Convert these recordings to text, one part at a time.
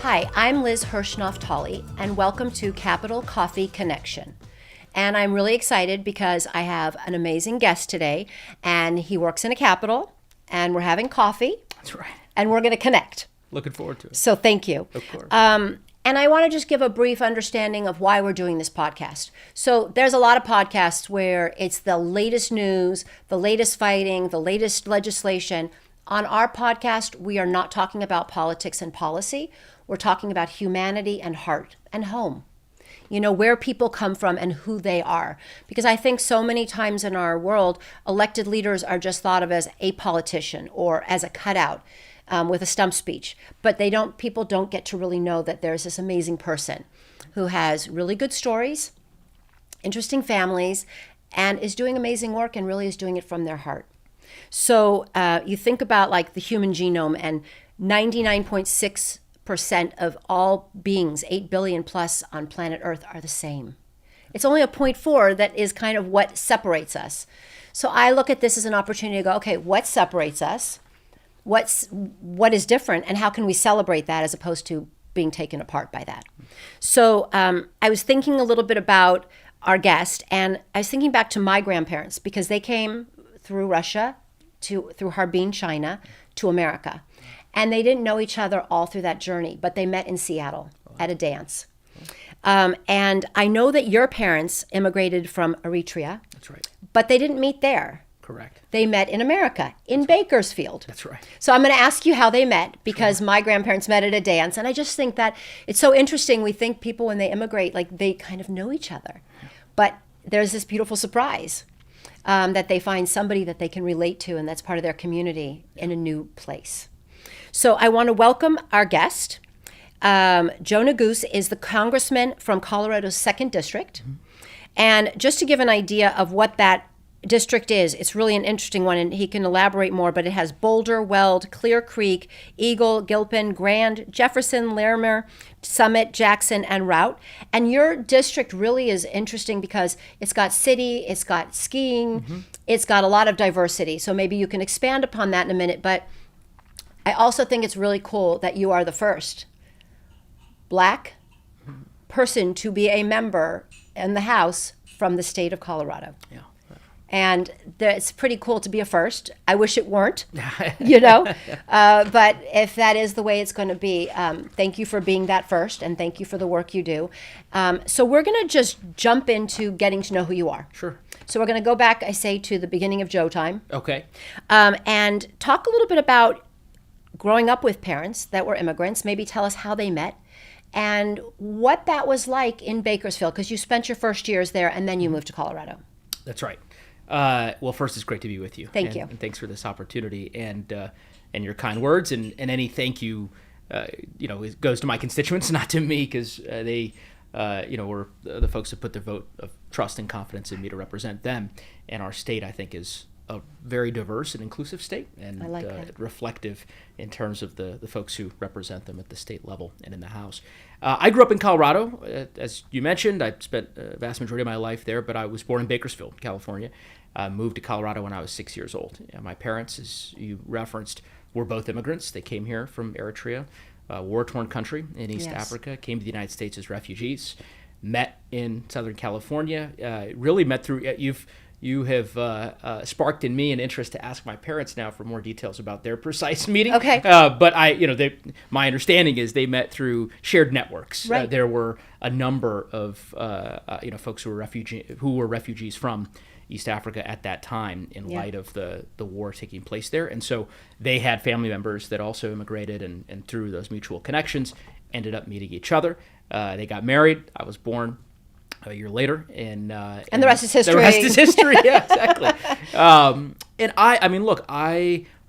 Hi, I'm Liz Hirschnoff-Tolley, and welcome to Capital Coffee Connection. And I'm really excited because I have an amazing guest today, and he works in a Capitol, and we're having coffee. That's right. And we're going to connect. Looking forward to it. So thank you. Of course. And I want to just give a brief understanding of why we're doing this podcast. So there's a lot of podcasts where it's the latest news, the latest fighting, the latest legislation. On our podcast, we are not talking about politics and policy. We're talking about humanity and heart and home. You know, where people come from and who they are. Because I think so many times in our world, elected leaders are just thought of as a politician or as a cutout with a stump speech. But people don't get to really know that there's this amazing person who has really good stories, interesting families, and is doing amazing work and really is doing it from their heart. So you think about like the human genome, and 99.6% of all beings, 8 billion plus on planet Earth, are the same. It's only a 0.4 that is kind of what separates us. So I look at this as an opportunity to go, okay, what separates us? What is different, and how can we celebrate that as opposed to being taken apart by that? So I was thinking a little bit about our guest, and I was thinking back to my grandparents because they came through Russia, through Harbin, China, to America. And they didn't know each other all through that journey, but they met in Seattle at a dance. And I know that your parents immigrated from Eritrea. That's right. But they didn't meet there. Correct. They met in America, in Bakersfield. That's right. So I'm going to ask you how they met, because my grandparents met at a dance. And I just think that it's so interesting. We think people, when they immigrate, like they kind of know each other. But there's this beautiful surprise that they find somebody that they can relate to, and that's part of their community in a new place. So I want to welcome our guest. Joe Neguse is the congressman from Colorado's 2nd District. Mm-hmm. And just to give an idea of what that district is, it's really an interesting one, and he can elaborate more, but it has Boulder, Weld, Clear Creek, Eagle, Gilpin, Grand, Jefferson, Larimer, Summit, Jackson, and Route. And your district really is interesting because it's got city, it's got skiing, mm-hmm. It's got a lot of diversity. So maybe you can expand upon that in a minute, but I also think it's really cool that you are the first Black person to be a member in the House from the state of Colorado. Yeah. And it's pretty cool to be a first. I wish it weren't, you know, but if that is the way it's going to be, thank you for being that first, and thank you for the work you do. So we're going to just jump into getting to know who you are. Sure. So we're going to go back, I say, to the beginning of Joe time. Okay. And talk a little bit about growing up with parents that were immigrants. Maybe tell us how they met and what that was like in Bakersfield, because you spent your first years there and then you moved to Colorado. That's right. Well, first, it's great to be with you. Thank you. And thanks for this opportunity and your kind words, and any thank you, it goes to my constituents, not to me, because they, were the folks that put their vote of trust and confidence in me to represent them. And our state, I think, is a very diverse and inclusive state, and I like that. Reflective in terms of the folks who represent them at the state level and in the House. I grew up in Colorado, as you mentioned. I spent a vast majority of my life there, but I was born in Bakersfield, California. Moved to Colorado when I was 6 years old. My parents, as you referenced, were both immigrants. They came here from Eritrea, a war-torn country in East Africa, came to the United States as refugees, met in Southern California, really met through, you have sparked in me an interest to ask my parents now for more details about their precise meeting. Okay. But my understanding is they met through shared networks. Right. There were a number of folks who were refugees from East Africa at that time in light of the war taking place there. And so they had family members that also immigrated, and through those mutual connections ended up meeting each other. They got married. I was born a year later, and the rest is history. The rest is history, yeah, exactly.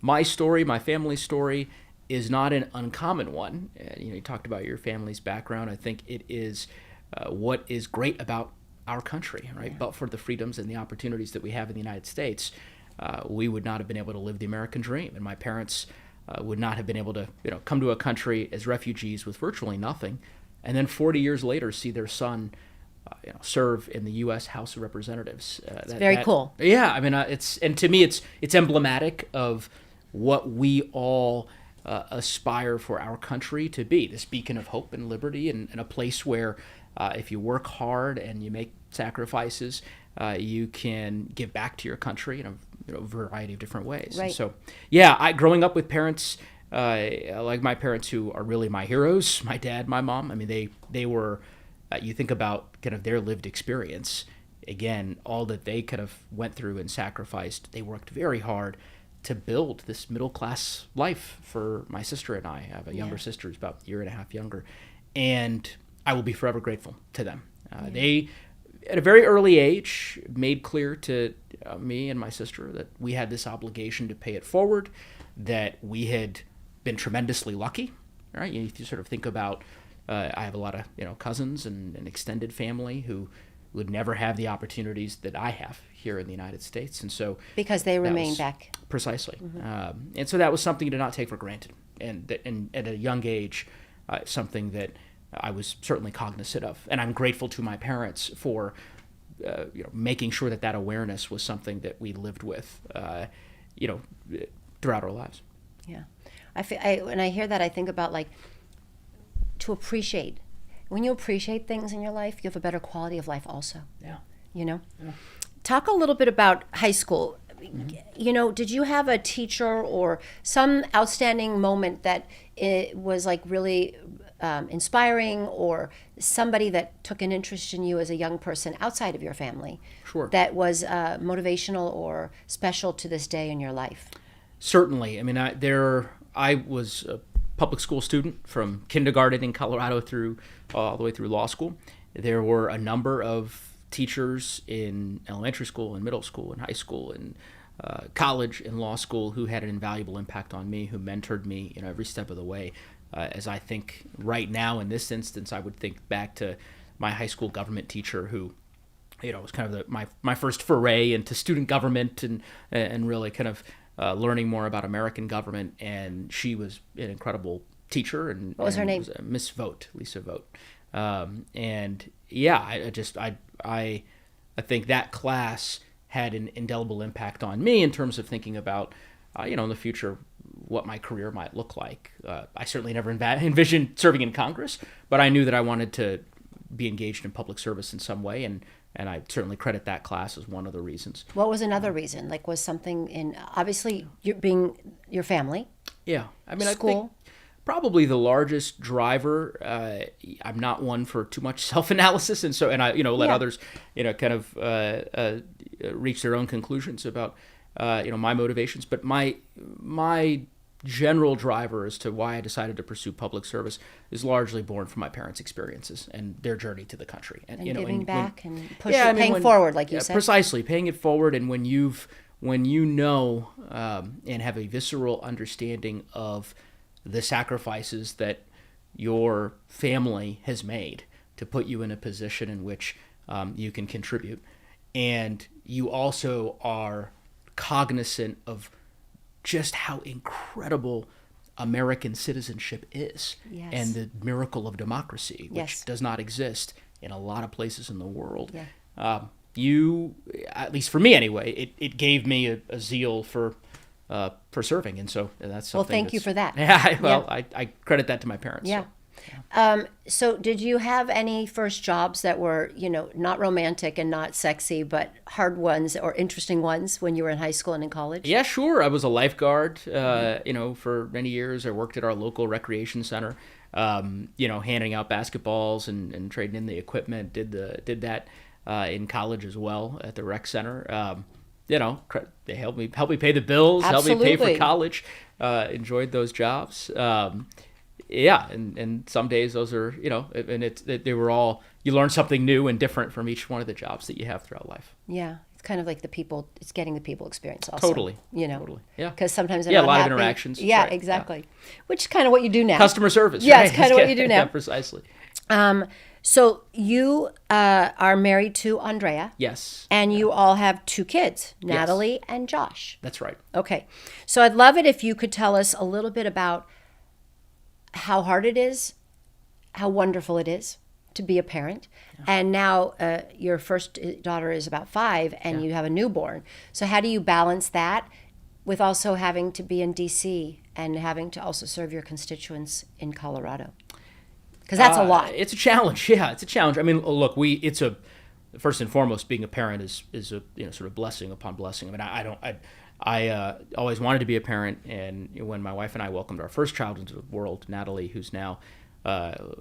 My story, my family's story, is not an uncommon one. You talked about your family's background. I think it is what is great about our country, right? Yeah. But for the freedoms and the opportunities that we have in the United States, we would not have been able to live the American dream, and my parents would not have been able to, come to a country as refugees with virtually nothing, and then 40 years later see their son serve in the U.S. House of Representatives. It's very cool. Yeah, I mean, to me, it's emblematic of what we all aspire for our country to be, this beacon of hope and liberty, and a place where if you work hard and you make sacrifices, you can give back to your country in a variety of different ways. Right. And so, yeah, growing up with parents like my parents, who are really my heroes, my dad, my mom. I mean, they were. You think about kind of their lived experience. Again, all that they kind of went through and sacrificed. They worked very hard to build this middle class life for my sister and I. I have a younger sister who's about a year and a half younger, and I will be forever grateful to them. They, at a very early age, made clear to me and my sister that we had this obligation to pay it forward, that we had been tremendously lucky, right? You sort of think about, I have a lot of cousins and an extended family who would never have the opportunities that I have here in the United States, and so because they remain back. Precisely, and so that was something you did not take for granted, and at a young age, something that I was certainly cognizant of, and I'm grateful to my parents for making sure that awareness was something that we lived with, throughout our lives. Yeah, when I hear that, I think about to appreciate. When you appreciate things in your life, you have a better quality of life also. Yeah. Yeah. Talk a little bit about high school. Mm-hmm. Did you have a teacher or some outstanding moment that it was really inspiring, or somebody that took an interest in you as a young person outside of your family? Sure. That was motivational or special to this day in your life? Certainly. I mean, I was a public school student from kindergarten in Colorado all the way through law school. There were a number of teachers in elementary school and middle school and high school and college and law school who had an invaluable impact on me, who mentored me every step of the way. As I think right now in this instance, I would think back to my high school government teacher who was kind of my first foray into student government and really kind of learning more about American government, and she was an incredible teacher. And what was her name? Miss Vogt, Lisa Vogt. And yeah, I think that class had an indelible impact on me in terms of thinking about, in the future, what my career might look like. I certainly never envisioned serving in Congress, but I knew that I wanted to be engaged in public service in some way, and I certainly credit that class as one of the reasons. What was another reason? Was something in, obviously, your family? Yeah. I mean, school? I think probably the largest driver. I'm not one for too much self-analysis, and I let others kind of reach their own conclusions about my motivations. But my general driver as to why I decided to pursue public service is largely born from my parents' experiences and their journey to the country, and giving back and paying forward, like you said. Precisely, paying it forward, and when you know and have a visceral understanding of the sacrifices that your family has made to put you in a position in which you can contribute, and you also are cognizant of just how incredible American citizenship is, yes, and the miracle of democracy, which yes, does not exist in a lot of places in the world. Yeah. You, at least for me anyway, it gave me a zeal for serving, and so that's something. Well, thank you for that. Yeah, I credit that to my parents. Yeah. So. So did you have any first jobs that were, not romantic and not sexy, but hard ones or interesting ones when you were in high school and in college? Yeah, sure. I was a lifeguard, for many years. I worked at our local recreation center, handing out basketballs and trading in the equipment. Did that in college as well at the rec center. They helped me pay the bills, Absolutely. helped me pay for college. Enjoyed those jobs. Yeah, and some days those are, and they were all, you learn something new and different from each one of the jobs that you have throughout life. Yeah, it's kind of like it's getting the people experience also. Totally. Totally. Yeah. Because sometimes they're not a lot happy. of interactions. Yeah, right. exactly. Yeah. Which is kind of what you do now. Customer service. Yeah, right? it's kind of what you do now. Yeah, precisely. So you are married to Andrea. Yes. And you all have 2 kids, Natalie and Josh. That's right. Okay. So I'd love it if you could tell us a little bit about how hard it is, how wonderful it is to be a parent. Yeah. And now your first daughter is about 5 and you have a newborn. So how do you balance that with also having to be in D.C. and having to also serve your constituents in Colorado? Because that's a lot. It's a challenge. Yeah, it's a challenge. I mean, look, first and foremost, being a parent is a sort of blessing upon blessing. I mean, I always wanted to be a parent, and when my wife and I welcomed our first child into the world, Natalie, who's now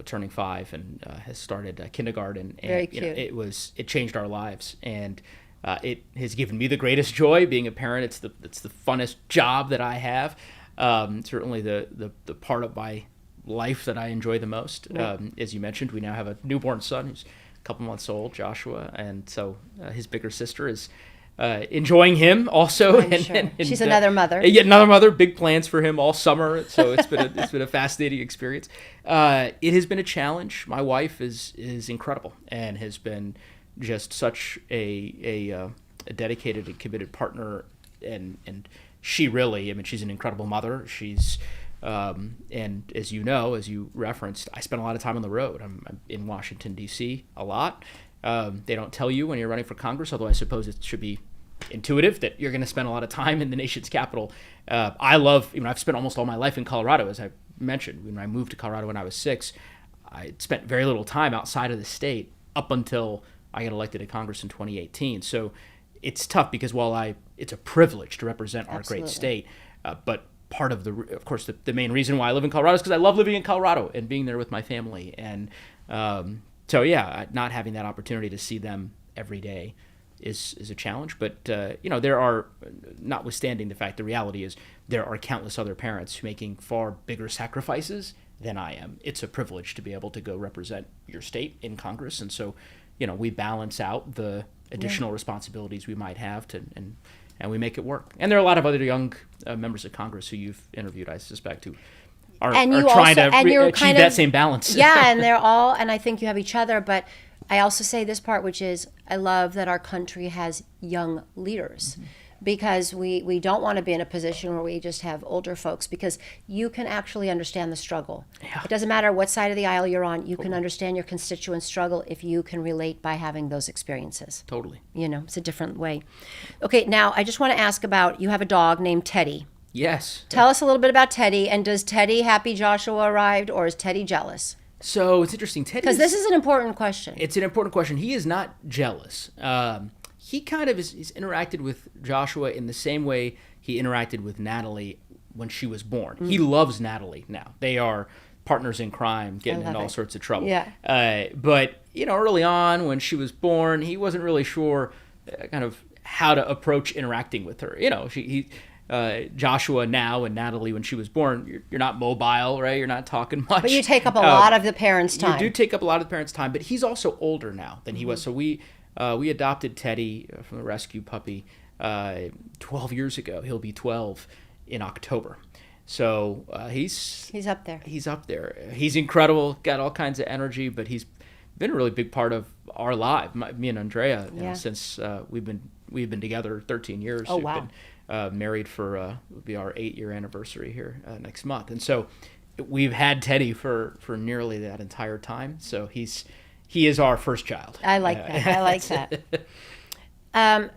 turning 5 and has started kindergarten, and Very cute. It changed our lives, and it has given me the greatest joy being a parent. It's the funnest job that I have. Certainly the part of my life that I enjoy the most. As you mentioned, we now have a newborn son who's a couple months old, Joshua, and so his bigger sister is enjoying him also. I'm sure. She's another mother. Yet another mother. Big plans for him all summer. So it's been a fascinating experience. It has been a challenge. My wife is incredible and has been just such a dedicated and committed partner, and she really, I mean, she's an incredible mother. She's and as you referenced, I spend a lot of time on the road. I'm in Washington, D.C. a lot. They don't tell you when you're running for Congress, although I suppose it should be intuitive that you're going to spend a lot of time in the nation's capital. I've spent almost all my life in Colorado, as I mentioned. When I moved to Colorado when I was 6, I spent very little time outside of the state up until I got elected to Congress in 2018. So it's tough because it's a privilege to represent our great state, but part of the main reason why I live in Colorado is because I love living in Colorado and being there with my family. And not having that opportunity to see them every day is a challenge. But there are, notwithstanding the fact, the reality is there are countless other parents making far bigger sacrifices than I am. It's a privilege to be able to go represent your state in Congress, and so we balance out the additional responsibilities we might have and we make it work. And there are a lot of other young members of Congress who you've interviewed, I suspect, who are trying to achieve that same balance. Yeah, and I think you have each other, but I also say this part, which is I love that our country has young leaders, because we don't want to be in a position where we just have older folks, because you can actually understand the struggle. Yeah. It doesn't matter what side of the aisle you're on, you can understand your constituents' struggle if you can relate by having those experiences. Totally. It's a different way. Okay, now I just want to ask about, you have a dog named Teddy. Yes. Tell us a little bit about Teddy, and does Teddy happy Joshua arrived, or is Teddy jealous? So it's interesting. Because this is an important question. It's an important question. He is not jealous. He kind of he's interacted with Joshua in the same way he interacted with Natalie when she was born. He loves Natalie now. They are partners in crime, getting in all sorts of trouble. Yeah. But early on when she was born, he wasn't really sure kind of how to approach interacting with her. Joshua now and Natalie when she was born, you're not mobile, right? You're not talking much. But you take up a lot of the parents' time. You do take up a lot of the parents' time, but he's also older now than he was. So we adopted Teddy from a rescue puppy 12 years ago. He'll be 12 in October. So he's up there. He's up there. He's incredible, got all kinds of energy, but he's been a really big part of our life. Me and Andrea, since we've been together 13 years. Oh, We've wow. been married for will be our 8-year anniversary here next month, and so we've had Teddy for nearly that entire time. So he is our first child. I like that. I like that.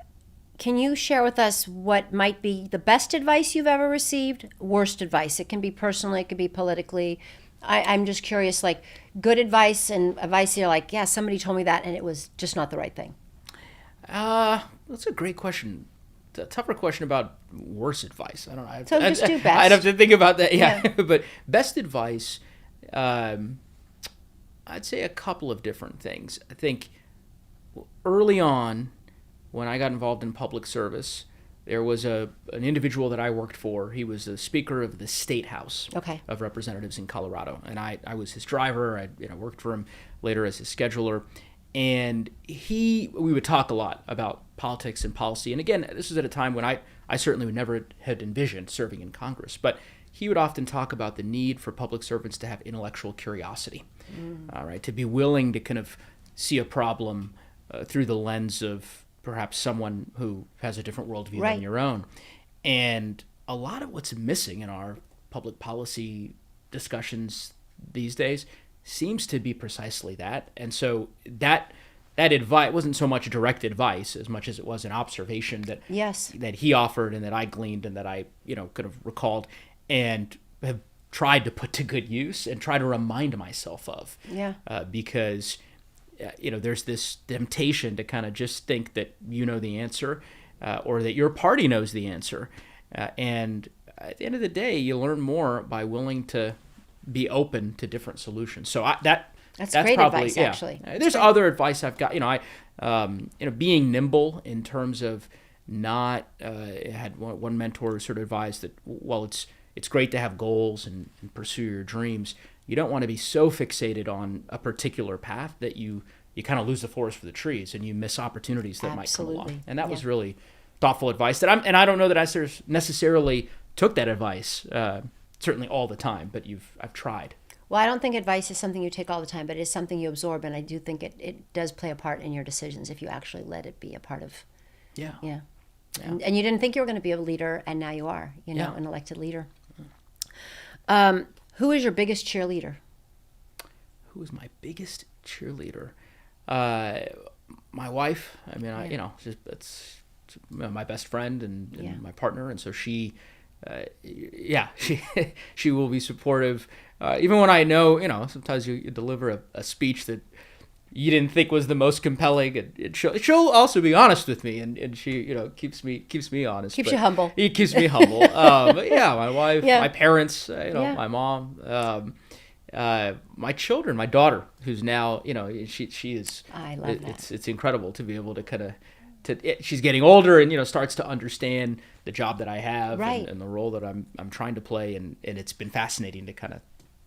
Can you share with us what might be the best advice you've ever received? Worst advice? It can be personally, it could be politically. I'm just curious, like good advice and advice you're like, yeah, somebody told me that and it was just not the right thing. That's a great question. It's a tougher question about worse advice. I don't know. So just do best. I'd have to think about that. Yeah. But best advice, I'd say a couple of different things. I think early on, when I got involved in public service, there was an individual that I worked for. He was the Speaker of the State House of Representatives in Colorado, and I was his driver. I worked for him later as his scheduler. And we would talk a lot about politics and policy. And again, this was at a time when I certainly would never had envisioned serving in Congress. But he would often talk about the need for public servants to have intellectual curiosity, all right, to be willing to kind of see a problem through the lens of perhaps someone who has a different worldview than your own. And a lot of what's missing in our public policy discussions these days seems to be precisely that. And so that that advice wasn't so much direct advice as much as it was an observation that Yes. that he offered and that I gleaned and that I could have recalled and have tried to put to good use and try to remind myself of. Yeah. Because there's this temptation to kind of just think that you know the answer, or that your party knows the answer, and at the end of the day, you learn more by willing to be open to different solutions. So that's great probably, advice, actually. There's other advice I've got. Being nimble in terms of not. I had one mentor who sort of advised that it's great to have goals and pursue your dreams. You don't want to be so fixated on a particular path that you kind of lose the forest for the trees and you miss opportunities that might come along. And that was really thoughtful advice and I don't know that I necessarily took that advice certainly all the time, but I've tried. Well, I don't think advice is something you take all the time, but it is something you absorb, and I do think it does play a part in your decisions if you actually let it be a part of. Yeah. And you didn't think you were going to be a leader, and now you are, an elected leader. Who is your biggest cheerleader? Who is my biggest cheerleader? My wife. I mean, it's my best friend and my partner, and so she will be supportive. Even when I know, sometimes you deliver a speech that you didn't think was the most compelling, and she'll also be honest with me, and she, keeps me honest. Keeps you humble. It keeps me humble. But my wife, my parents, my mom, my children, my daughter, who's now, she is. I love that. It's incredible to be able to kind of. She's getting older and starts to understand the job that I have, right, and the role that I'm trying to play, and it's been fascinating to kind of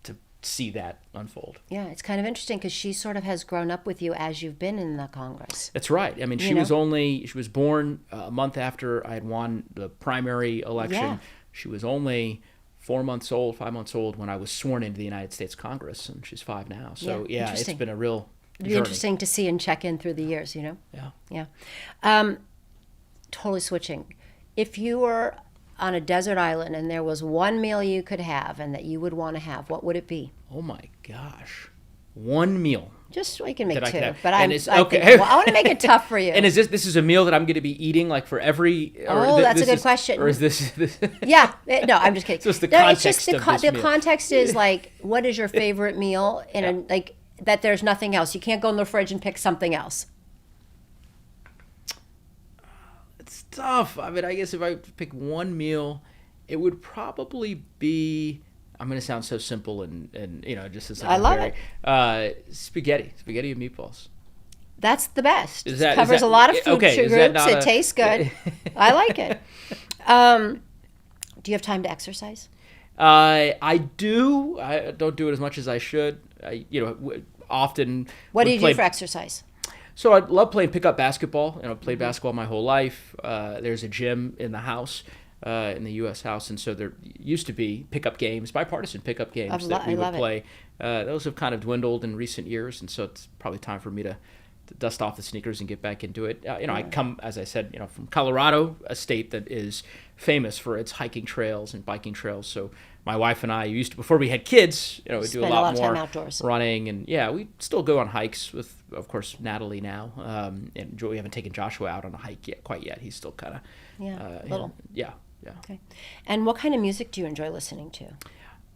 to see that unfold. Yeah, it's kind of interesting because she sort of has grown up with you as you've been in the Congress. That's right. I mean, she was born a month after I had won the primary election. Yeah. She was only 5 months old when I was sworn into the United States Congress, and she's 5 now. So it's been a real It'd be journey. interesting to see and check in through the years, Yeah. Totally switching. If you were on a desert island and there was one meal you could have and that you would want to have, what would it be? Oh my gosh. One meal. Just we can make that I two, could have. but And I want to make it tough for you. And is this is a meal that I'm going to be eating like for every? That's a good question. Or is this? Yeah, no, I'm just kidding. So it's the No, context it's just of this the meal. context is like, what is your favorite meal in that there's nothing else. You can't go in the fridge and pick something else. It's tough. I mean, I guess if I pick one meal, it would probably be. I'm going to sound so simple and just as I love it. Spaghetti and meatballs. That's the best. Is It covers a lot of food okay, groups. It tastes good. I like it. Do you have time to exercise? I do. I don't do it as much as I should. I often. What do you do for exercise? So I love playing pickup basketball. I've played basketball my whole life. There's a gym in the house, in the U.S. house, and so there used to be pickup games, bipartisan pickup games that we would play. Those have kind of dwindled in recent years, and so it's probably time for me to dust off the sneakers and get back into it. I come, as I said, from Colorado, a state that is famous for its hiking trails and biking trails. So my wife and I used to, before we had kids, we do a lot more time outdoors. Running, and we still go on hikes with, of course, Natalie now. And we haven't taken Joshua out on a hike quite yet. He's still kind of little. Yeah. Okay. And what kind of music do you enjoy listening to?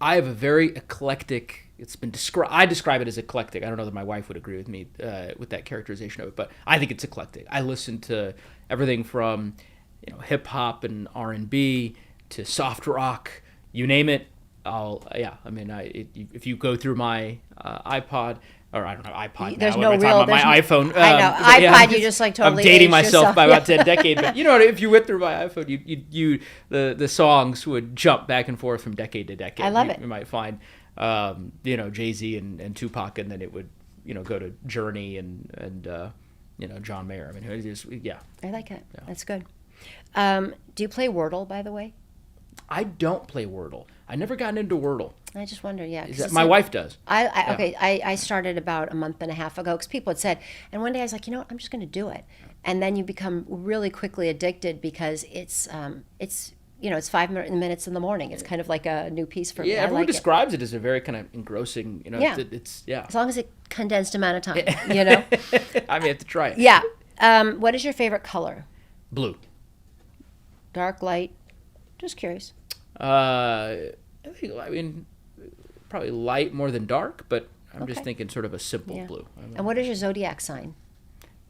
I have a very eclectic. It's been I describe it as eclectic. I don't know that my wife would agree with me with that characterization of it, but I think it's eclectic. I listen to everything from hip hop and R&B to soft rock. You name it. If you go through my iPod. Or I don't know, iPod. There's now, no real. my iPhone. I know iPod. You just like totally. I'm dating aged myself yourself. by about 10 decades. But if you went through my iPhone, the songs would jump back and forth from decade to decade. I love it. You might find, Jay-Z and Tupac, and then it would, go to Journey and John Mayer. I mean, it is, I like it. Yeah. That's good. Do you play Wordle, by the way? I don't play Wordle. I never gotten into Wordle. I just wonder, My wife does. I started about a month and a half ago because people had said, and one day I was like, I'm just going to do it. And then you become really quickly addicted because it's it's 5 minutes in the morning. It's kind of like a new piece for me. Yeah, I everyone like it. describes it as a very kind of engrossing, Yeah. it's, yeah. As long as it condensed amount of time, I may have to try it. Yeah. What is your favorite color? Blue. Dark, light? Just curious. I mean, probably light more than dark, but I'm just Okay. thinking sort of a simple Yeah. blue. And what is your zodiac sign?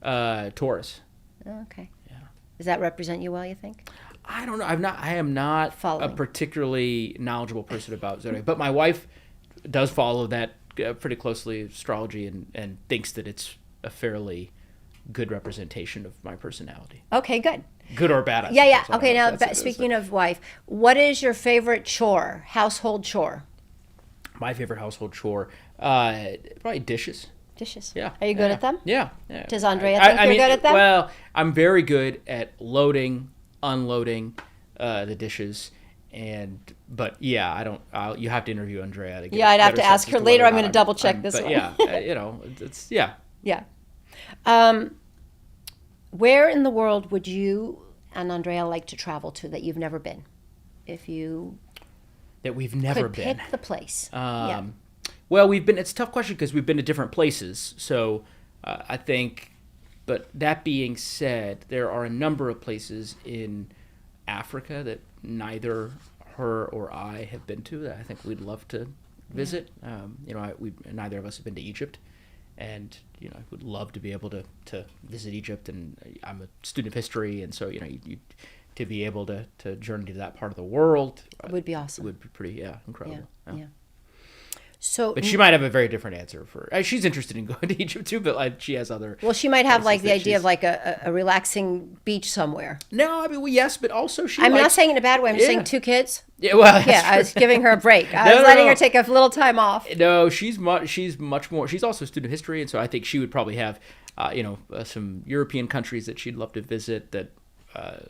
Taurus. Oh, okay. Yeah. Does that represent you well, you think? I don't know. I am not Following. a particularly knowledgeable person about zodiac, but my wife does follow that pretty closely, astrology, and thinks that it's a fairly good representation of my personality. Okay, good. Good or bad? I Yeah, yeah. suppose. I don't Okay, know now if that's it, speaking of wife, what is your favorite chore, household chore? my favorite household chore, probably dishes. Dishes. Yeah. Are you good at them? Yeah. Does Andrea think you're good at them? Well, I'm very good at loading, unloading the dishes, but yeah, I don't. You have to interview Andrea to get. Yeah, I'd have better to ask sense her as to later. whether or I'm not gonna double check this but one. yeah, it's yeah. Yeah. Where in the world would you and Andrea like to travel to that you've never been? If you That we've never could been. pick the place. Well, we've been. It's a tough question because we've been to different places. So I think, but that being said, there are a number of places in Africa that neither her or I have been to that I think we'd love to visit. Neither of us have been to Egypt, and I would love to be able to visit Egypt. And I'm a student of history, and so you to be able to journey to that part of the world Would be awesome. would be pretty incredible. Yeah. So, But she might have a very different answer for. She's interested in going to Egypt too, but she has other. well, she might have like the places that idea of she's- like a relaxing beach somewhere. No, I mean, well, yes, but also she. I'm not likes- saying it in a bad way. I'm just Yeah. saying 2 kids. Yeah, well, that's Yeah, I true. was giving her a break. I No, was no, letting no. her take a little time off. No, she's much more. She's also a student of history, and so I think she would probably have, some European countries that she'd love to visit. That, a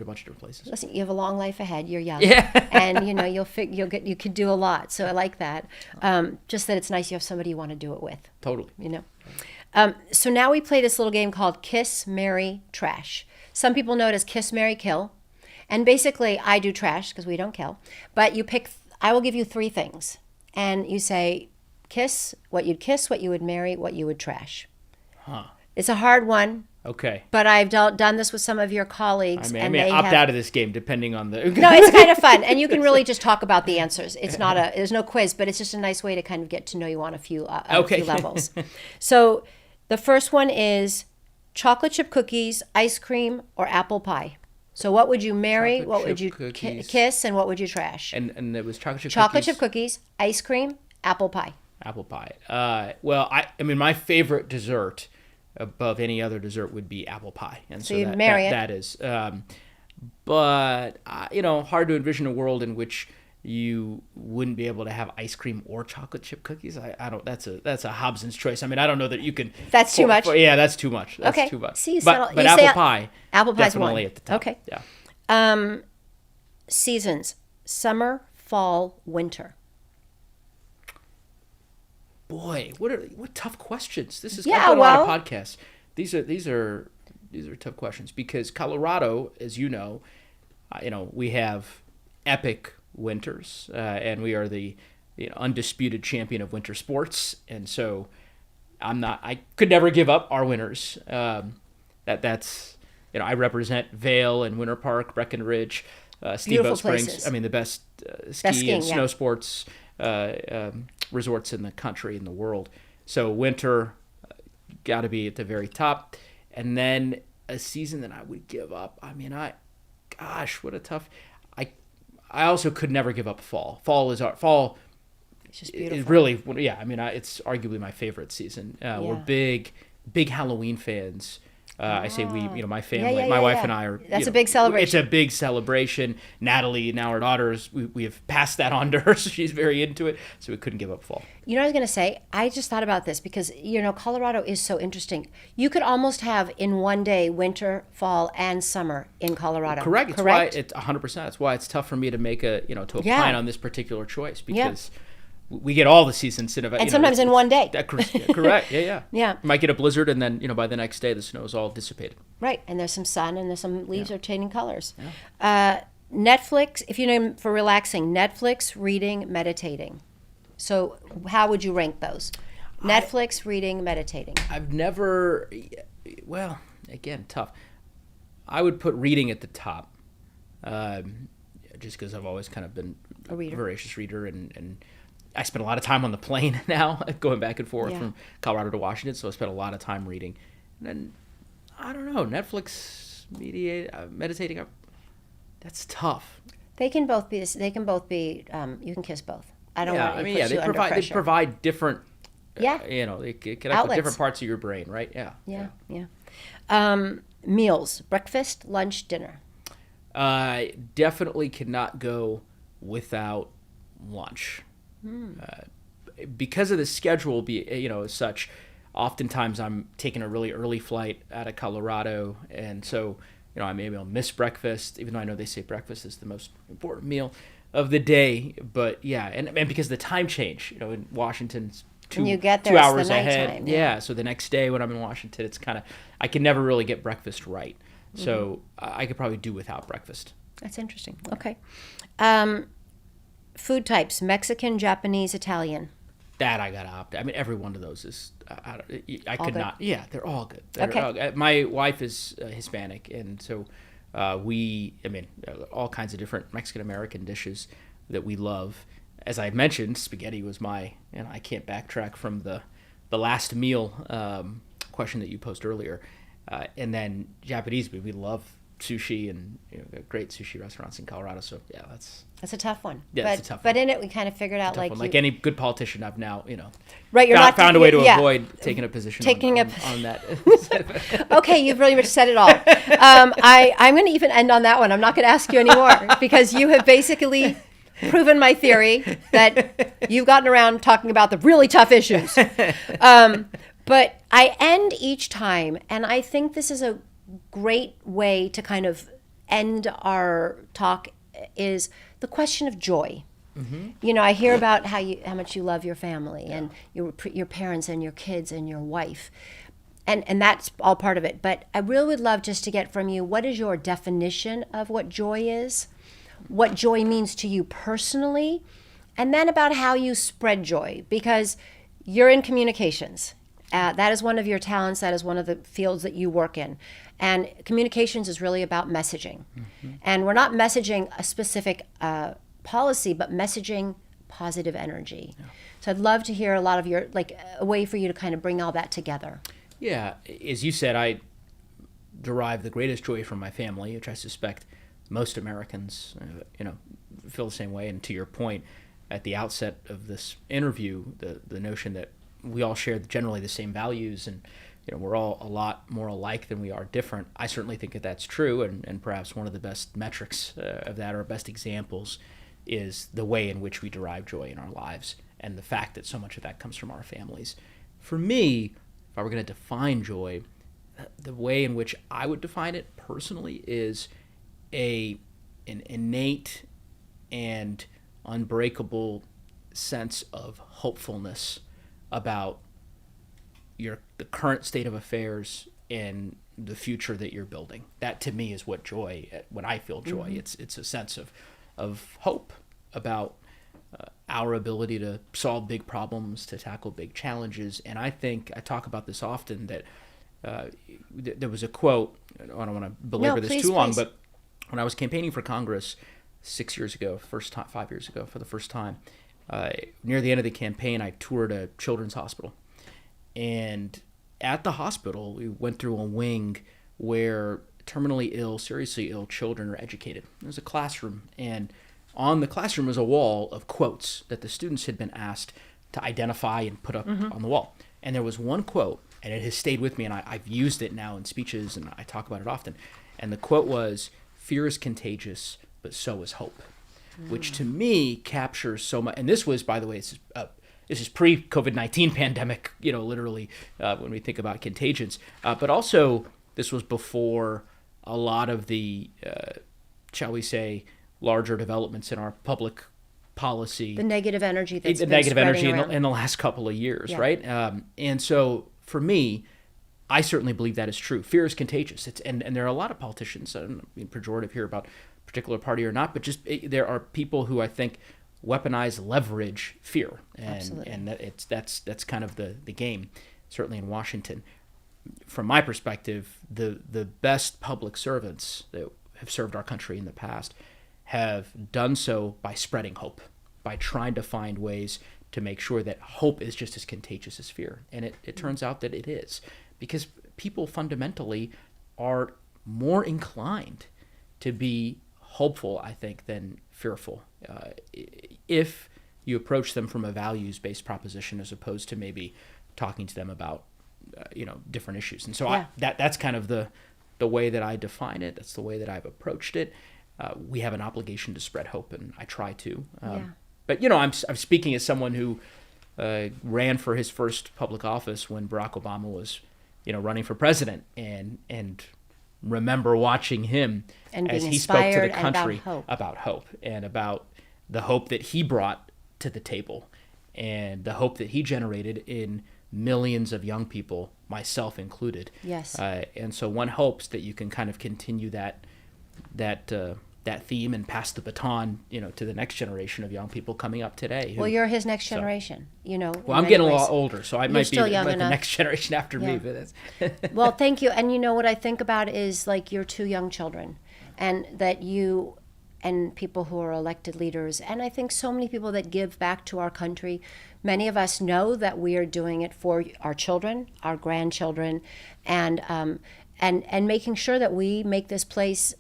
bunch of different places. Listen, you have a long life ahead. You're young, Yeah. and you could do a lot. So I like that. Just that it's nice you have somebody you want to do it with. Totally. So now we play this little game called Kiss, Marry, Trash. Some people know it as Kiss, Marry, Kill, and basically I do trash because we don't kill. But you pick. I will give you 3 things, and you say kiss, what you would marry, what you would trash. Huh. It's a hard one. Okay. But I've done this with some of your colleagues, I and may they opt have. out of this game depending on the. No, it's kind of fun, and you can really just talk about the answers. It's not there's no quiz, but it's just a nice way to kind of get to know you on a few levels. So, the first one is chocolate chip cookies, ice cream, or apple pie. So, what would you marry? Chocolate What would chip you cookies. kiss, and what would you trash? And it was chocolate Chocolate chip cookies, ice cream, apple pie. Apple pie. Well, I mean, my favorite dessert above any other dessert would be apple pie, and so you'd marry it. that is. But hard to envision a world in which you wouldn't be able to have ice cream or chocolate chip cookies. I don't. That's a Hobson's choice. I mean, I don't know that you can. That's too much? Yeah, that's too much. That's Okay. too much. See, you but settle- but you apple say pie. apple pie's definitely one. at the top. Okay. Yeah. Seasons: summer, fall, winter. Boy, what tough questions. This is Yeah, I've done a lot well- of podcasts. These are tough questions because Colorado, as you know, we have epic winters, and we are the undisputed champion of winter sports, and so I could never give up our winters. That's I represent Vail and Winter Park, Breckenridge, Steamboat Springs. places. I mean, the best ski skiing, and yeah. snow sports resorts in the country, in the world. So winter got to be at the very top. And then a season that I would give up. I mean, what a tough. I also could never give up fall. Fall is It's just beautiful. is really, yeah. I mean, it's arguably my favorite season. We're big Halloween fans. I say we, my family, my wife and I are. That's a big celebration. It's a big celebration. Natalie, now our daughters, we have passed that on to her, so she's very into it. So we couldn't give up fall. You know what I was going to say? I just thought about this because, Colorado is so interesting. You could almost have in one day winter, fall, and summer in Colorado. Correct. It's why it's 100%. That's why it's tough for me to make to opine on this particular choice because we get all the seasons in and sometimes in one day. Correct. Yeah. Yeah. You might get a blizzard, and then by the next day the snow is all dissipated. Right, and there's some sun, and there's some leaves are changing colors. Netflix, if you know for relaxing, Netflix, reading, meditating. So how would you rank those? Netflix, reading, meditating. I've never, well, again, tough. I would put reading at the top, just because I've always kind of been A reader. voracious reader, and I spend a lot of time on the plane now, going back and forth from Colorado to Washington, so I spend a lot of time reading. And then, I don't know, Netflix, meditating, that's tough. They can both be. You can kiss both. I don't want to put you under pressure. They provide different. Yeah. They connect with different parts of your brain, right? Yeah. Meals: breakfast, lunch, dinner. Definitely cannot go without lunch. Because of the schedule, as such. Oftentimes, I'm taking a really early flight out of Colorado, and so I maybe I'll miss breakfast, even though I know they say breakfast is the most important meal of the day. But yeah, and because of the time change, in Washington's two hours ahead. Yeah, so the next day when I'm in Washington, it's kind of I can never really get breakfast right. So I could probably do without breakfast. That's interesting. Okay. Food types: Mexican, Japanese, Italian. That I got to opt. I mean, every one of those is. I could not. Yeah, they're all good. Okay. My wife is Hispanic, and so all kinds of different Mexican American dishes that we love. As I mentioned, spaghetti was my. I can't backtrack from the last meal question that you posed earlier, and then Japanese. We love sushi, and great sushi restaurants in Colorado. So yeah, that's a tough one. Yeah, it's a tough one. But in it, we kind of figured out like any good politician, I've now right. You're found a way to avoid taking a position on that. Okay, you've really much said it all. I'm going to even end on that one. I'm not going to ask you anymore because you have basically proven my theory that you've gotten around talking about the really tough issues. But I end each time, and I think this is a great way to kind of end our talk, is the question of joy. Mm-hmm. I hear about how much you love your family and your parents and your kids and your wife, and that's all part of it. But I really would love just to get from you, what is your definition of what joy is, what joy means to you personally, and then about how you spread joy, because you're in communications. That is one of your talents. That is one of the fields that you work in. And communications is really about messaging. Mm-hmm. And we're not messaging a specific policy, but messaging positive energy. Yeah. So I'd love to hear a lot of your, a way for you to kind of bring all that together. Yeah. As you said, I derive the greatest joy from my family, which I suspect most Americans, feel the same way. And to your point, at the outset of this interview, the notion that we all share generally the same values, and we're all a lot more alike than we are different. I certainly think that that's true, and perhaps one of the best metrics of that, or best examples, is the way in which we derive joy in our lives, and the fact that so much of that comes from our families. For me, if I were going to define joy, the way in which I would define it personally is an innate and unbreakable sense of hopefulness about the current state of affairs and the future that you're building. That to me is what joy. When I feel joy, mm-hmm. it's a sense of hope about our ability to solve big problems, to tackle big challenges. And I think I talk about this often, that there was a quote. I don't want to belabor this too long, but when I was campaigning for Congress 5 years ago, for the first time. Near the end of the campaign, I toured a children's hospital. And at the hospital, we went through a wing where terminally ill, seriously ill children are educated. There was a classroom, and on the classroom was a wall of quotes that the students had been asked to identify and put up mm-hmm. on the wall. And there was one quote, and it has stayed with me, and I've used it now in speeches, and I talk about it often. And the quote was, "Fear is contagious, but so is hope." Which to me captures so much. And this was, by the way, this is pre-COVID-19 pandemic, literally, when we think about contagions. But also, this was before a lot of the, shall we say, larger developments in our public policy. The negative energy that's in the last couple of years, right? And so, for me, I certainly believe that is true. Fear is contagious. And there are a lot of politicians, I don't know, being pejorative here about a particular party or not, but just there are people who I think weaponize, leverage fear. And that's kind of the game, certainly in Washington. From my perspective, the best public servants that have served our country in the past have done so by spreading hope, by trying to find ways to make sure that hope is just as contagious as fear. And it turns out that it is, because people fundamentally are more inclined to be hopeful, I think, than fearful, if you approach them from a values-based proposition as opposed to maybe talking to them about different issues. And so that's kind of the way that I define it. That's the way that I've approached it. We have an obligation to spread hope, and I try to. But I'm speaking as someone who ran for his first public office when Barack Obama was, running for president, and remember watching him and as being he spoke to the inspired country about hope and about the hope that he brought to the table and the hope that he generated in millions of young people, myself included. Yes. And so one hopes that you can kind of continue that theme and pass the baton, to the next generation of young people coming up today. Well, you're his next generation, Well, I'm getting a lot older, so I might be still young the enough. next generation after me. But that's Well, thank you. And what I think about is like your two young children, and that you and people who are elected leaders, and I think so many people that give back to our country. Many of us know that we are doing it for our children, our grandchildren, and making sure that we make this place,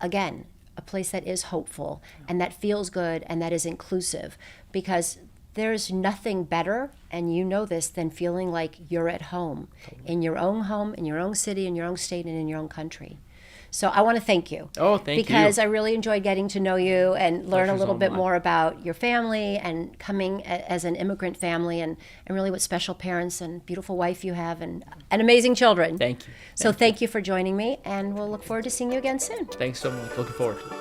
again, a place that is hopeful and that feels good and that is inclusive, because there's nothing better, and you know this, than feeling like you're at home, in your own city, in your own state, and in your own country. So I want to thank you. Oh, thank you. Because I really enjoyed getting to know you and learn a Pleasure's little all bit mine. more about your family and coming as an immigrant family, and really what special parents and beautiful wife you have, and amazing children. Thank you. So thank you for joining me, and we'll look forward to seeing you again soon. Thanks so much. Looking forward to it.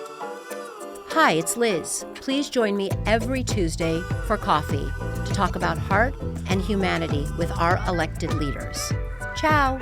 Hi, it's Liz. Please join me every Tuesday for coffee to talk about heart and humanity with our elected leaders. Ciao.